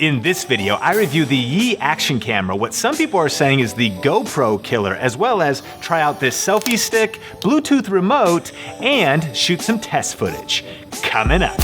In this video, I review the Yi action camera, what some people are saying is the GoPro killer, as well as try out this selfie stick, Bluetooth remote, and shoot some test footage. Coming up.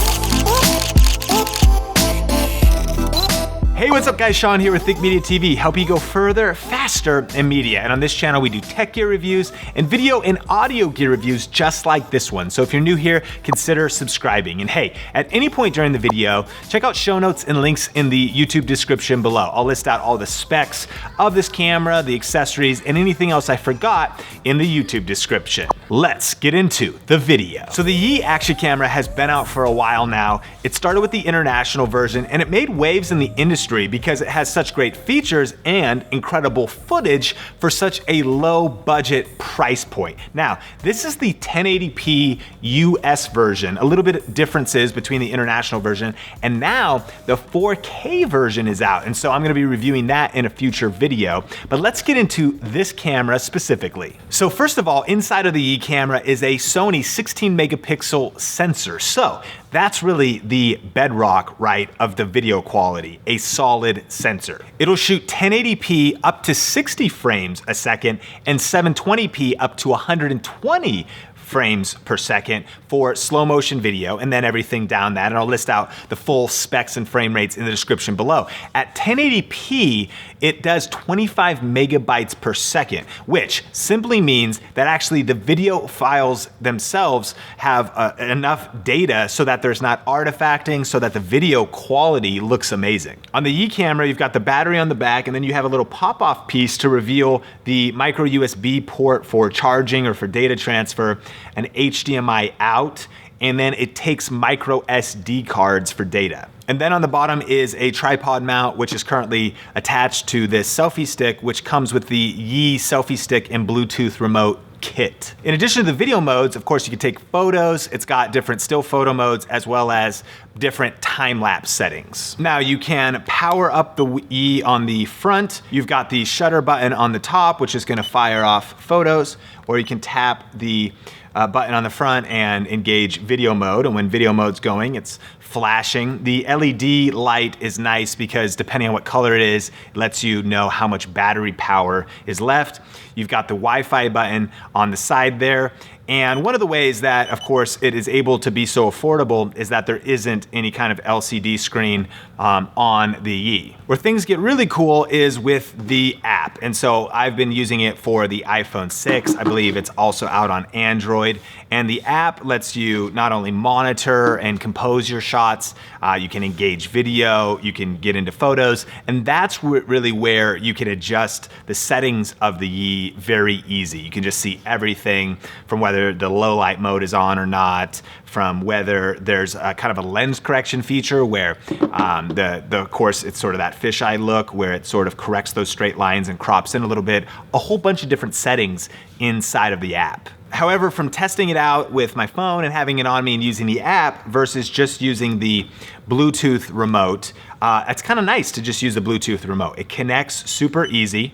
Hey, what's up guys? Sean here with Think Media TV, helping you go further, faster in media. And on this channel, we do tech gear reviews and video and audio gear reviews just like this one. So if you're new here, consider subscribing. And hey, at any point during the video, check out show notes and links in the YouTube description below. I'll list out all the specs of this camera, the accessories, and anything else I forgot in the YouTube description. Let's get into the video. So the Yi action camera has been out for a while now. It started with the international version and it made waves in the industry because it has such great features and incredible footage for such a low budget price point. Now, this is the 1080p US version, a little bit of differences between the international version, and now the 4K version is out, and so I'm gonna be reviewing that in a future video. But let's get into this camera specifically. So first of all, inside of the Yi camera is a Sony 16 megapixel sensor. So that's really the bedrock, right, of the video quality, a solid sensor. It'll shoot 1080p up to 60 frames a second and 720p up to 120 frames per second for slow motion video, and then everything down that, and I'll list out the full specs and frame rates in the description below. At 1080p, it does 25 megabytes per second, which simply means that actually the video files themselves have enough data so that there's not artifacting, so that the video quality looks amazing. On the Yi camera, you've got the battery on the back, and then you have a little pop-off piece to reveal the micro USB port for charging or for data transfer, an HDMI out, and then it takes micro SD cards for data. And then on the bottom is a tripod mount, which is currently attached to this selfie stick, which comes with the Yi selfie stick and Bluetooth remote kit. In addition to the video modes, of course, you can take photos. It's got different still photo modes as well as different time-lapse settings. Now you can power up the Yi on the front. You've got the shutter button on the top, which is gonna fire off photos, or you can tap the button on the front and engage video mode, and when video mode's going, it's flashing. The LED light is nice because depending on what color it is, it lets you know how much battery power is left. You've got the Wi-Fi button on the side there. And one of the ways that, of course, it is able to be so affordable is that there isn't any kind of LCD screen on the Yi. Where things get really cool is with the app. And so I've been using it for the iPhone 6. I believe it's also out on Android. And the app lets you not only monitor and compose your shots, you can engage video, you can get into photos, and that's really where you can adjust the settings of the Yi very easy. You can just see everything from whether the low light mode is on or not, from whether there's a kind of a lens correction feature where of course it's sort of that fisheye look where it sort of corrects those straight lines and crops in a little bit, a whole bunch of different settings inside of the app. However, from testing it out with my phone and having it on me and using the app versus just using the Bluetooth remote, it's kind of nice to just use the Bluetooth remote. It connects super easy.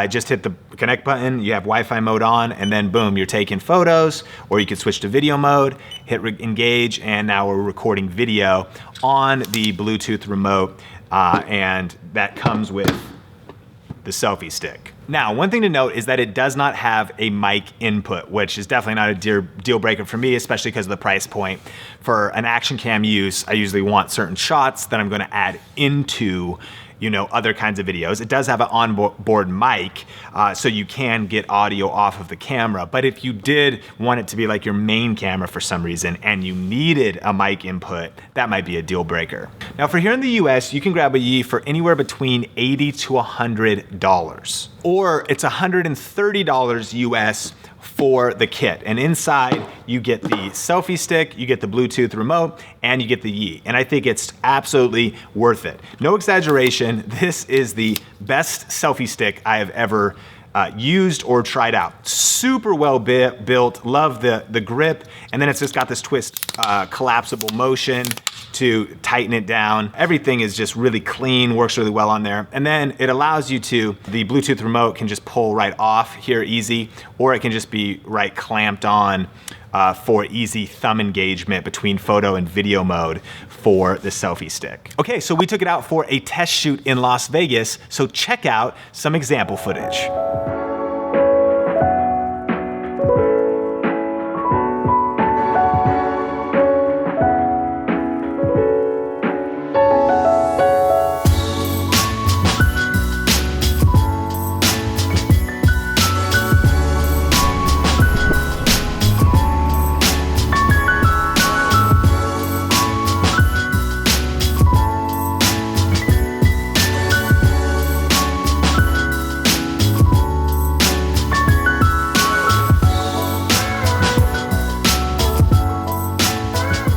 Just hit the connect button, you have Wi-Fi mode on, and then boom, you're taking photos, or you can switch to video mode, hit engage, and now we're recording video on the Bluetooth remote, and that comes with the selfie stick. Now, one thing to note is that it does not have a mic input, which is definitely not a deal breaker for me, especially because of the price point. For an action cam use, I usually want certain shots that I'm gonna add into other kinds of videos. It does have an onboard mic, so you can get audio off of the camera. But if you did want it to be like your main camera for some reason and you needed a mic input, that might be a deal breaker. Now for here in the US, you can grab a Yi for anywhere between $80 to $100. Or it's $130 US for the kit. And inside you get the selfie stick, you get the Bluetooth remote, and you get the Yi. And I think it's absolutely worth it. No exaggeration, this is the best selfie stick I have ever used or tried out. Super well built, love the grip, and then it's just got this twist collapsible motion to tighten it down. Everything is just really clean, works really well on there. And then it allows you to, the Bluetooth remote can just pull right off here easy, or it can just be right clamped on for easy thumb engagement between photo and video mode for the Selfie Stick. Okay, so we took it out for a test shoot in Las Vegas, so check out some example footage.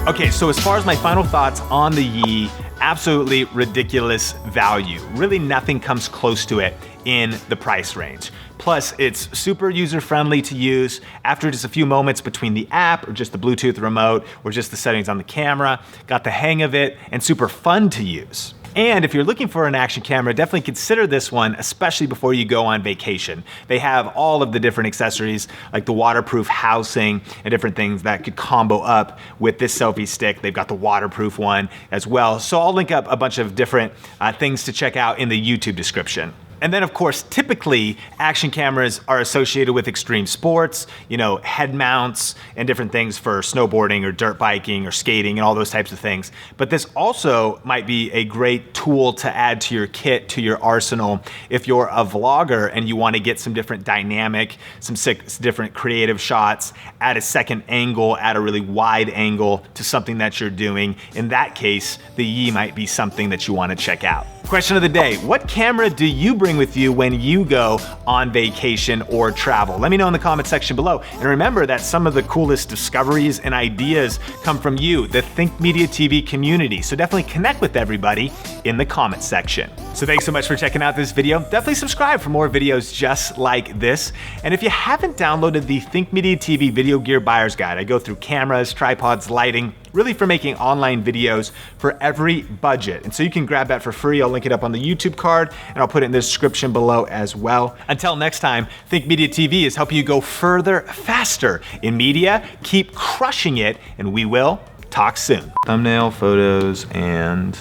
Okay, so as far as my final thoughts on the Yi, absolutely ridiculous value. Really nothing comes close to it in the price range. Plus, it's super user-friendly to use. After just a few moments between the app or just the Bluetooth remote or just the settings on the camera, got the hang of it and super fun to use. And if you're looking for an action camera, definitely consider this one, especially before you go on vacation. They have all of the different accessories like the waterproof housing and different things that could combo up with this Selfie Stick. They've got the waterproof one as well. So I'll link up a bunch of different things to check out in the YouTube description. And then of course, typically action cameras are associated with extreme sports, you know, head mounts and different things for snowboarding or dirt biking or skating and all those types of things. But this also might be a great tool to add to your kit, to your arsenal, if you're a vlogger and you want to get some different dynamic, some different creative shots, add a second angle, add a really wide angle to something that you're doing. In that case, the Yi might be something that you want to check out. Question of the day, what camera do you bring with you when you go on vacation or travel? Let me know in the comment section below. And remember that some of the coolest discoveries and ideas come from you, the Think Media TV community. So definitely connect with everybody in the comment section. So thanks so much for checking out this video. Definitely subscribe for more videos just like this. And if you haven't downloaded the Think Media TV Video Gear Buyer's Guide, I go through cameras, tripods, lighting, really for making online videos for every budget. And so you can grab that for free. I'll link it up on the YouTube card and I'll put it in the description below as well. Until next time, Think Media TV is helping you go further, faster in media. Keep crushing it and we will talk soon. Thumbnail, photos, and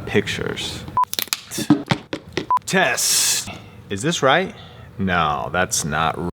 pictures. Test. Is this right? No, that's not right.